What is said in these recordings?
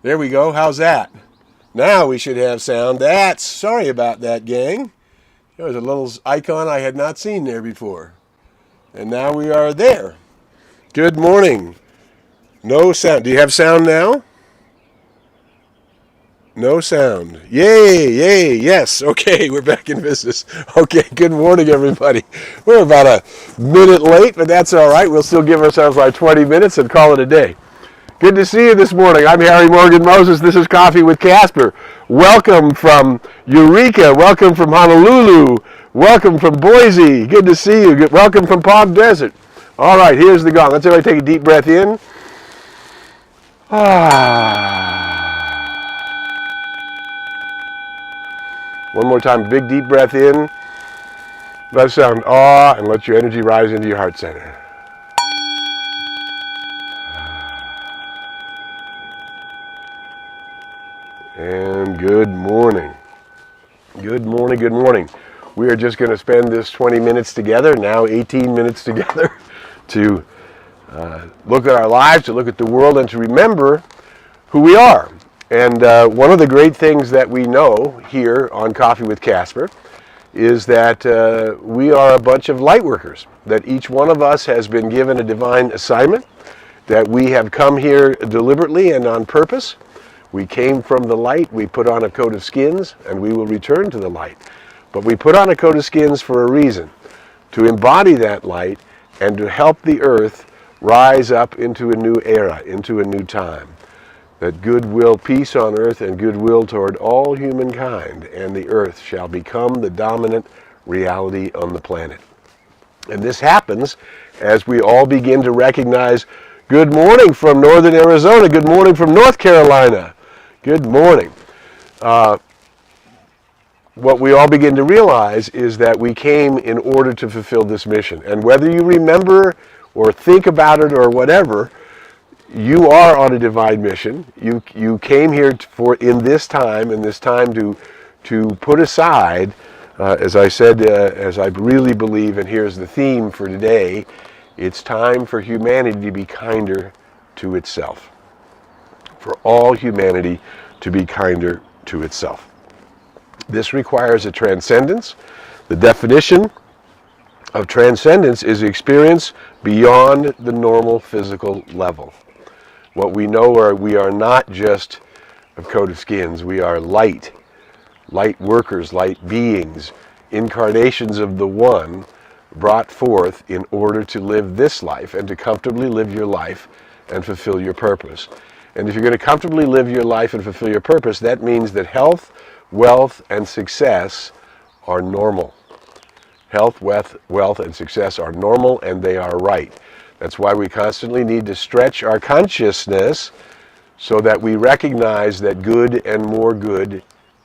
There we go. How's that? Now we should have sound. Sorry about that, gang. There was a little icon I had not seen there before. And now we are there. Good morning. No sound. Do you have sound now? No sound. Yay, yes. Okay, we're back in business. Okay, good morning, everybody. We're about a minute late, but that's all right. We'll still give ourselves like 20 minutes and call it a day. Good to see you this morning. I'm Harry Morgan Moses. This is Coffee with Casper. Welcome from Eureka. Welcome from Honolulu. Welcome from Boise. Good to see you. Welcome from Palm Desert. All right, here's the gong. Let's everybody take a deep breath in. One more time, big deep breath in. Let sound awe and let your energy rise into your heart center. And good morning. Good morning, good morning. We are just going to spend this 20 minutes together, now 18 minutes together, to look at our lives, to look at the world, and to remember who we are. And one of the great things that we know here on Coffee with Casper is that we are a bunch of light workers, that each one of us has been given a divine assignment, that we have come here deliberately and on purpose. We came from the light, we put on a coat of skins, and we will return to the light. But we put on a coat of skins for a reason, to embody that light and to help the earth rise up into a new era, into a new time. That goodwill, peace on earth, and goodwill toward all humankind, and the earth shall become the dominant reality on the planet. And this happens as we all begin to recognize, good morning from northern Arizona, good morning from North Carolina, good morning. What we all begin to realize is that we came in order to fulfill this mission. And whether you remember or think about it or whatever, you are on a divine mission. You came here in this time to put aside, as I said, as I really believe, and here's the theme for today, it's time for humanity to be kinder to itself. For all humanity to be kinder to itself. This requires a transcendence. The definition of transcendence is experience beyond the normal physical level. What we know are we are not just a coat of skins. We are light workers, light beings, incarnations of the One brought forth in order to live this life and to comfortably live your life and fulfill your purpose. And if you're going to comfortably live your life and fulfill your purpose, that means that health, wealth, and success are normal. Health, wealth, and success are normal, and they are right. That's why we constantly need to stretch our consciousness so that we recognize that good and more good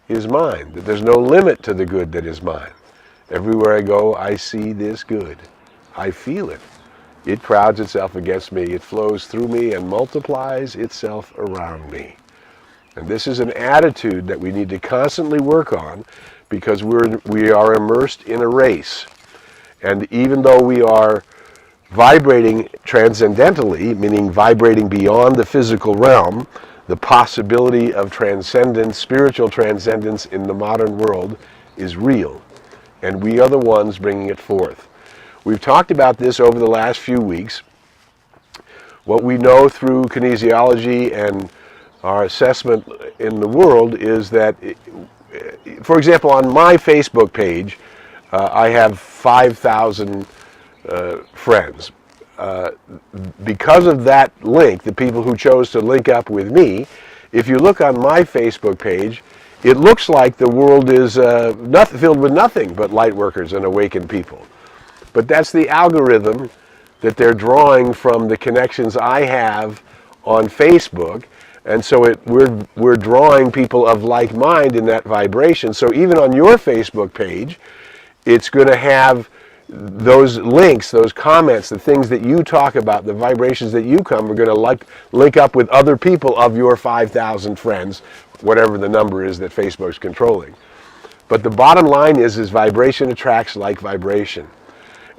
is mine, that there's no limit to the good that is mine. Everywhere I go, I see this good. I feel it. It crowds itself against me. It flows through me and multiplies itself around me. And this is an attitude that we need to constantly work on because we are immersed in a race. And even though we are vibrating transcendentally, meaning vibrating beyond the physical realm, the possibility of transcendence, spiritual transcendence in the modern world is real. And we are the ones bringing it forth. We've talked about this over the last few weeks. What we know through kinesiology and our assessment in the world is that, for example, on my Facebook page, I have 5,000 friends. Because of that link, the people who chose to link up with me, if you look on my Facebook page, it looks like the world is filled with nothing but light workers and awakened people. But that's the algorithm that they're drawing from the connections I have on Facebook. And so we're drawing people of like mind in that vibration. So even on your Facebook page, it's going to have those links, those comments, the things that you talk about, the vibrations that you come are going to link up with other people of your 5,000 friends, whatever the number is that Facebook's controlling. But the bottom line is vibration attracts like vibration.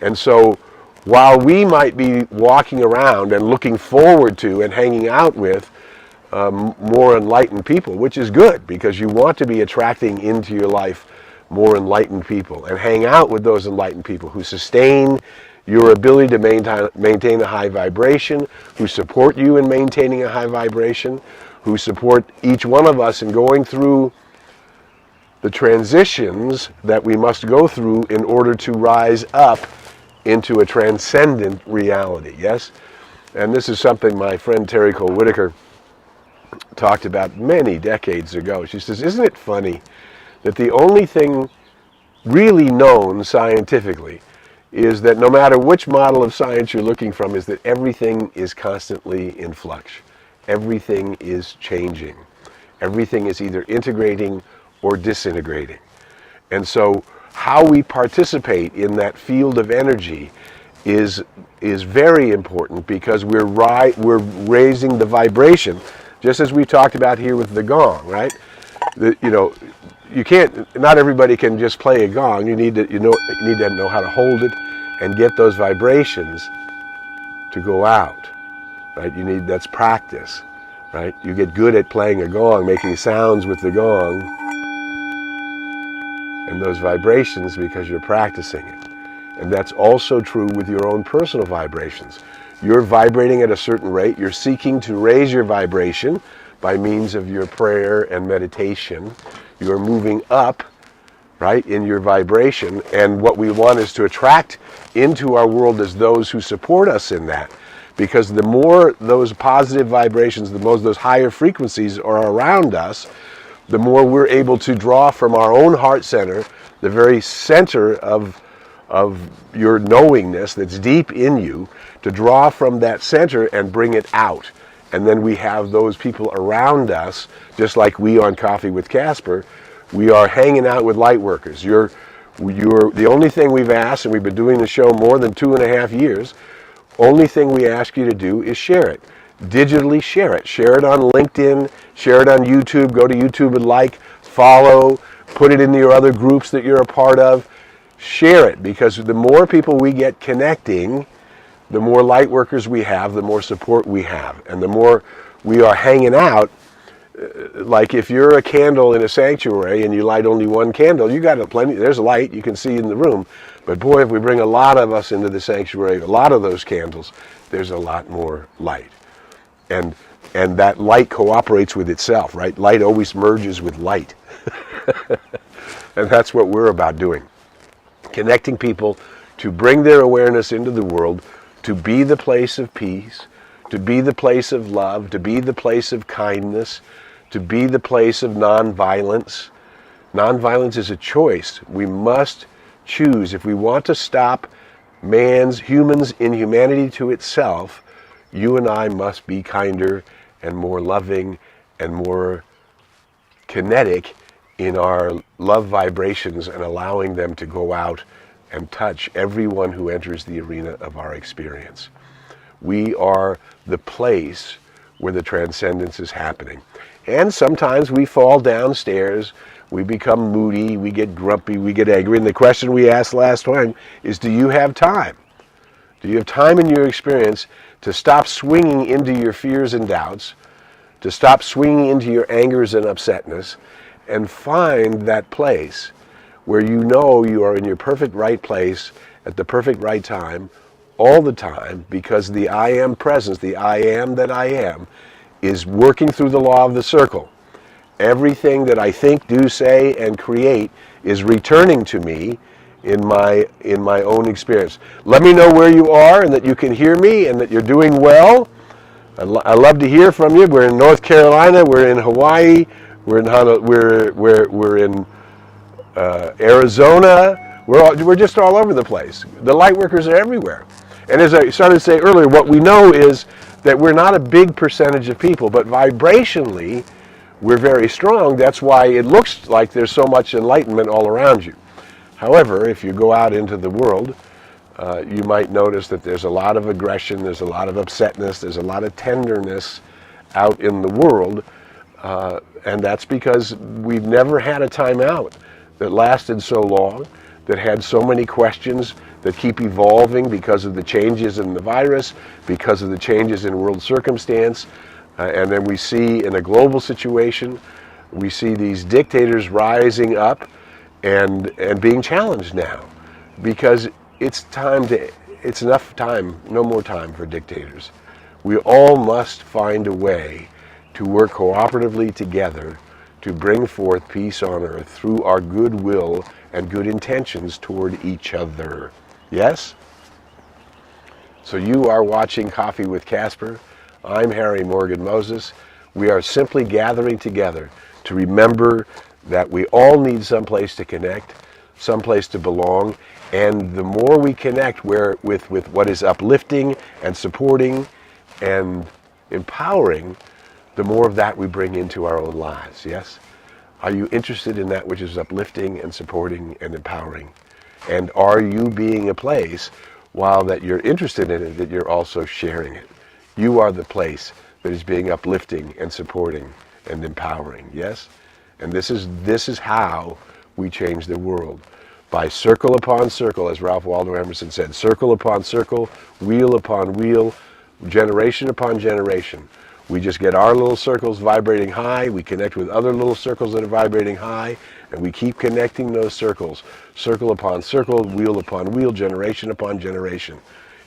And so while we might be walking around and looking forward to and hanging out with more enlightened people, which is good because you want to be attracting into your life more enlightened people and hang out with those enlightened people who sustain your ability to maintain a high vibration, who support you in maintaining a high vibration, who support each one of us in going through the transitions that we must go through in order to rise up into a transcendent reality, yes? And this is something my friend Terry Cole Whitaker talked about many decades ago. She says, isn't it funny that the only thing really known scientifically is that no matter which model of science you're looking from, is that everything is constantly in flux. Everything is changing. Everything is either integrating or disintegrating. And so how we participate in that field of energy is very important because we're raising the vibration, just as we talked about here with the gong, right? You can't. Not everybody can just play a gong. You need to know how to hold it and get those vibrations to go out, right? That's practice, right? You get good at playing a gong, making sounds with the gong, and those vibrations because you're practicing it. And that's also true with your own personal vibrations. You're vibrating at a certain rate. You're seeking to raise your vibration by means of your prayer and meditation. You're moving up, right, in your vibration. And what we want is to attract into our world as those who support us in that. Because the more those positive vibrations, the more those higher frequencies are around us, the more we're able to draw from our own heart center, the very center of your knowingness that's deep in you, to draw from that center and bring it out. And then we have those people around us, just like we on Coffee with Casper, we are hanging out with light workers. You're the only thing we've asked, and we've been doing the show more than 2.5 years, only thing we ask you to do is share it. Digitally share it. Share it on LinkedIn, share it on YouTube, go to YouTube and follow, put it into your other groups that you're a part of. Share it, because the more people we get connecting, the more light workers we have, the more support we have, and the more we are hanging out. Like if you're a candle in a sanctuary and you light only one candle, you got plenty, there's light you can see in the room. But boy, if we bring a lot of us into the sanctuary, a lot of those candles, there's a lot more light. And that light cooperates with itself, right? Light always merges with light. And that's what we're about doing. Connecting people to bring their awareness into the world, to be the place of peace, to be the place of love, to be the place of kindness, to be the place of nonviolence. Nonviolence is a choice. We must choose. If we want to stop humans' inhumanity to itself, you and I must be kinder and more loving and more kinetic in our love vibrations and allowing them to go out and touch everyone who enters the arena of our experience. We are the place where the transcendence is happening. And sometimes we fall downstairs, we become moody, we get grumpy, we get angry. And the question we asked last time is, do you have time? Do you have time in your experience to stop swinging into your fears and doubts, to stop swinging into your angers and upsetness, and find that place where you know you are in your perfect right place at the perfect right time, all the time, because the I am presence, the I am that I am, is working through the law of the circle. Everything that I think, do, say, and create is returning to me in my own experience. Let me know where you are and that you can hear me and that you're doing well. I love to hear from you. We're in North Carolina. We're in Hawaii. We're in Arizona. We're just all over the place. The light workers are everywhere. And as I started to say earlier, what we know is that we're not a big percentage of people, but vibrationally, we're very strong. That's why it looks like there's so much enlightenment all around you. However, if you go out into the world, you might notice that there's a lot of aggression, there's a lot of upsetness, there's a lot of tenderness out in the world, and that's because we've never had a time out that lasted so long, that had so many questions that keep evolving because of the changes in the virus, because of the changes in world circumstance, And then we see in a global situation, we see these dictators rising up and being challenged now, because it's enough time, no more time for dictators. We all must find a way to work cooperatively together to bring forth peace on earth through our goodwill and good intentions toward each other. Yes? So you are watching Coffee with Casper. I'm Harry Morgan Moses. We are simply gathering together to remember that we all need some place to connect, some place to belong, and the more we connect with what is uplifting and supporting and empowering, the more of that we bring into our own lives, yes? Are you interested in that which is uplifting and supporting and empowering? And are you being a place, while that you're interested in it, that you're also sharing it? You are the place that is being uplifting and supporting and empowering, yes? And this is how we change the world. By circle upon circle, as Ralph Waldo Emerson said, circle upon circle, wheel upon wheel, generation upon generation. We just get our little circles vibrating high, we connect with other little circles that are vibrating high, and we keep connecting those circles, circle upon circle, wheel upon wheel, generation upon generation,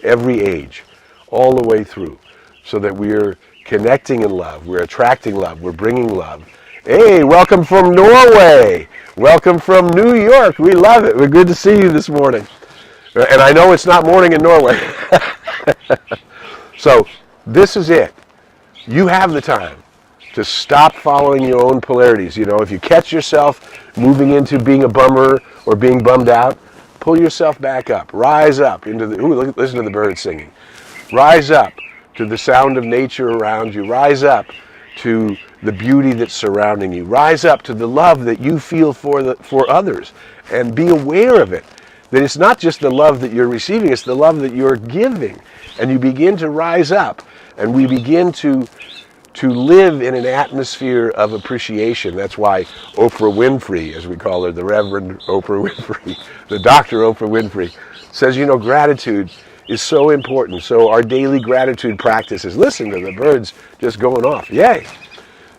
every age, all the way through, so that we're connecting in love, we're attracting love, we're bringing love. Hey, welcome from Norway. Welcome from New York. We love it. We're good to see you this morning. And I know it's not morning in Norway. So this is it. You have the time to stop following your own polarities. You know, if you catch yourself moving into being a bummer or being bummed out, pull yourself back up. Rise up into the, listen to the birds singing. Rise up to the sound of nature around you. Rise up to the beauty that's surrounding you. Rise up to the love that you feel for others, and be aware of it. That it's not just the love that you're receiving, it's the love that you're giving. And you begin to rise up, and we begin to live in an atmosphere of appreciation. That's why Oprah Winfrey, as we call her, the Reverend Oprah Winfrey, the Dr. Oprah Winfrey, says, you know, gratitude is so important. So our daily gratitude practices, listen to the birds just going off, yay.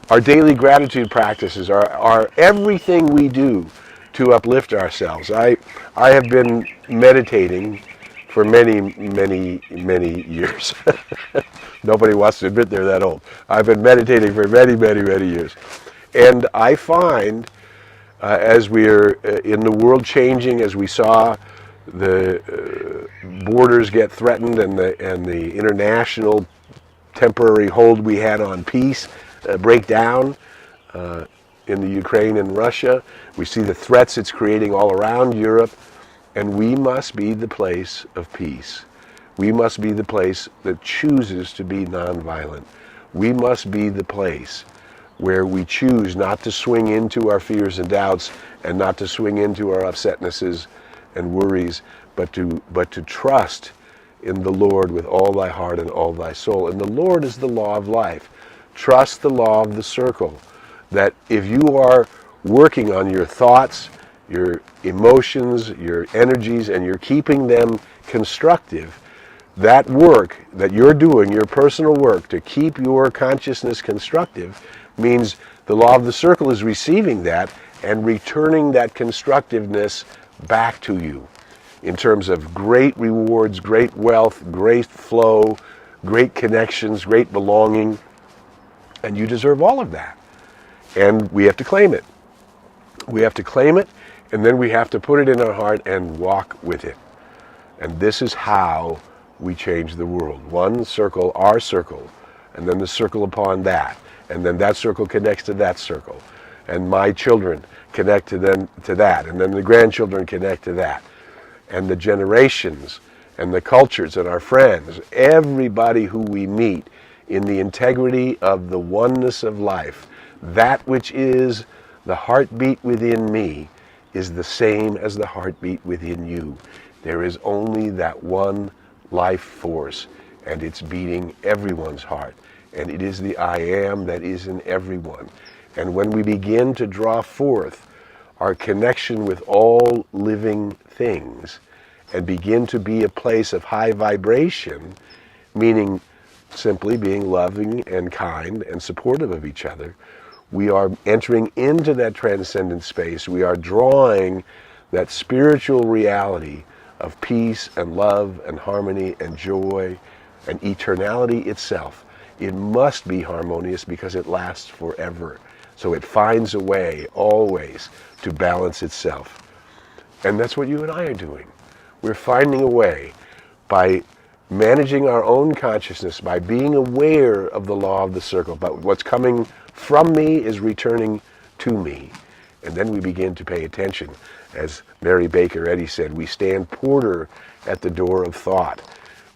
Our daily gratitude practices are everything we do to uplift ourselves. I have been meditating for many, many, many years. Nobody wants to admit they're that old. I've been meditating for many, many, many years. And I find, as we're in the world changing, as we saw the borders get threatened and the international temporary hold we had on peace break down in the Ukraine and Russia. We see the threats it's creating all around Europe, and we must be the place of peace. We must be the place that chooses to be nonviolent. We must be the place where we choose not to swing into our fears and doubts and not to swing into our upsetnesses and worries, but to trust in the Lord with all thy heart and all thy soul. And the Lord is the law of life. Trust the law of the circle, that if you are working on your thoughts, your emotions, your energies, and you're keeping them constructive, that work that you're doing, your personal work to keep your consciousness constructive, means the law of the circle is receiving that and returning that constructiveness back to you in terms of great rewards, great wealth, great flow, great connections, great belonging. And you deserve all of that. And we have to claim it. We have to claim it, and then we have to put it in our heart and walk with it. And this is how we change the world. One circle, our circle, and then the circle upon that. And then that circle connects to that circle. And my children connect to that. And then the grandchildren connect to that. And the generations and the cultures and our friends, everybody who we meet, in the integrity of the oneness of life, that which is the heartbeat within me is the same as the heartbeat within you. There is only that one life force, and it's beating everyone's heart. And it is the I am that is in everyone. And when we begin to draw forth our connection with all living things and begin to be a place of high vibration, meaning simply being loving and kind and supportive of each other, we are entering into that transcendent space. We are drawing that spiritual reality of peace and love and harmony and joy and eternality itself. It must be harmonious because it lasts forever. So it finds a way always to balance itself. And that's what you and I are doing. We're finding a way by managing our own consciousness, by being aware of the law of the circle. But what's coming from me is returning to me. And then we begin to pay attention. As Mary Baker Eddy said, we stand porter at the door of thought,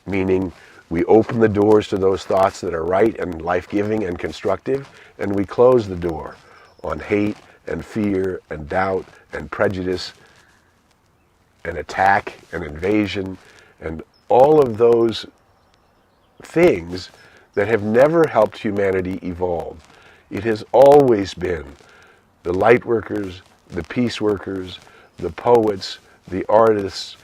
meaning we open the doors to those thoughts that are right and life-giving and constructive, and we close the door on hate and fear and doubt and prejudice and attack and invasion and all of those things that have never helped humanity evolve. It has always been the light workers, the peace workers, the poets, the artists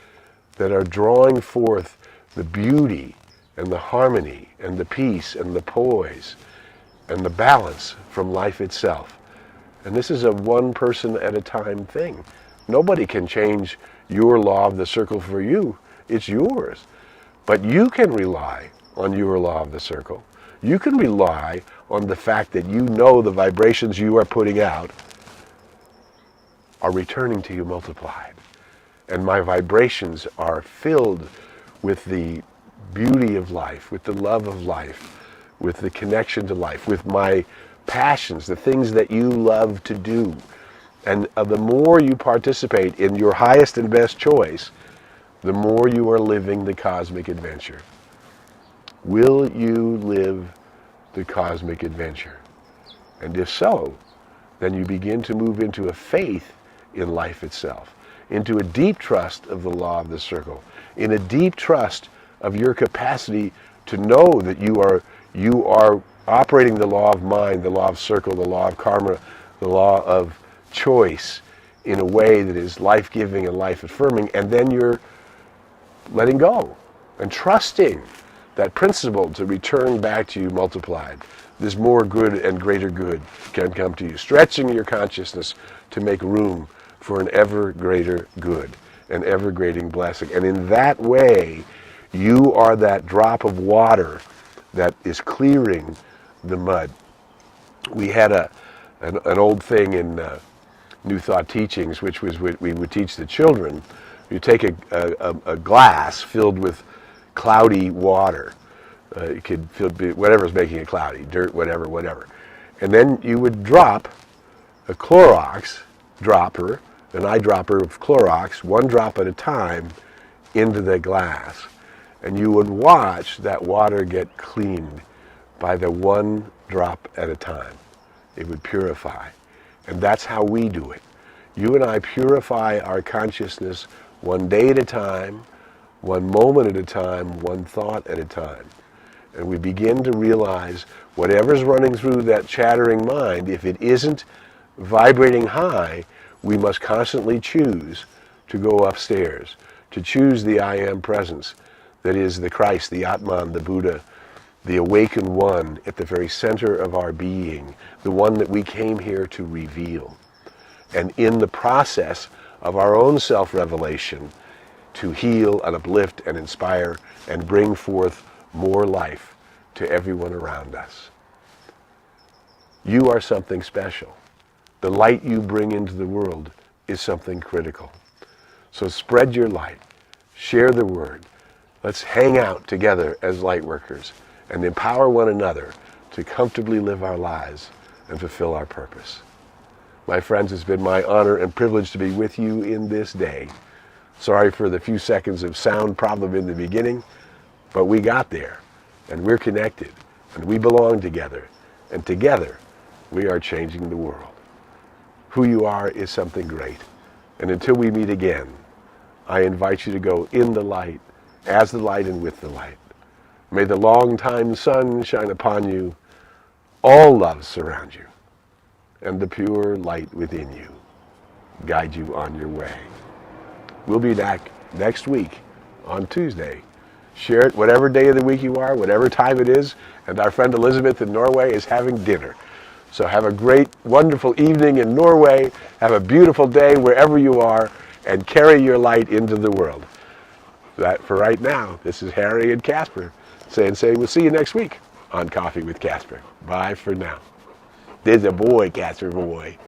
that are drawing forth the beauty and the harmony and the peace and the poise and the balance from life itself. And this is a one person at a time thing. Nobody can change your law of the circle for you. It's yours. But you can rely on your law of the circle. You can rely on the fact that you know the vibrations you are putting out are returning to you multiplied. And my vibrations are filled with the beauty of life, with the love of life, with the connection to life, with my passions, the things that you love to do. And the more you participate in your highest and best choice, the more you are living the cosmic adventure. Will you live the cosmic adventure? And if so, then you begin to move into a faith in life itself, into a deep trust of the law of the circle, in a deep trust of your capacity to know that you are operating the law of mind, the law of circle, the law of karma, the law of choice in a way that is life-giving and life-affirming, and then you're letting go and trusting that principle to return back to you multiplied. This more good and greater good can come to you, stretching your consciousness to make room for an ever greater good, an ever greater blessing. And in that way, you are that drop of water that is clearing the mud. We had an old thing in New Thought teachings, which was we would teach the children. You take a glass filled with cloudy water. It could be whatever's making it cloudy, dirt, whatever. And then you would drop a Clorox dropper, an eyedropper of Clorox, one drop at a time, into the glass. And you would watch that water get cleaned by the one drop at a time. It would purify. And that's how we do it. You and I purify our consciousness one day at a time, one moment at a time, one thought at a time. And we begin to realize whatever's running through that chattering mind, if it isn't vibrating high, we must constantly choose to go upstairs, to choose the I Am presence that is the Christ, the Atman, the Buddha, the awakened one at the very center of our being, the one that we came here to reveal. And in the process of our own self-revelation, to heal and uplift and inspire and bring forth more life to everyone around us. You are something special. The light you bring into the world is something critical. So spread your light, share the word. Let's hang out together as light workers and empower one another to comfortably live our lives and fulfill our purpose. My friends, it's been my honor and privilege to be with you in this day. Sorry for the few seconds of sound problem in the beginning, but we got there, and we're connected, and we belong together, and together we are changing the world. Who you are is something great, and until we meet again, I invite you to go in the light, as the light and with the light. May the long-time sun shine upon you, all love surround you, and the pure light within you guide you on your way. We'll be back next week on Tuesday Share it whatever day of the week you are, whatever time it is. And our friend Elizabeth in Norway is having dinner. So have a great, wonderful evening in Norway. Have a beautiful day wherever you are, and carry your light into the world. That for right now, this is Harry and Casper saying we'll see you next week on Coffee with Casper. Bye for now. There's a boy, Casper boy.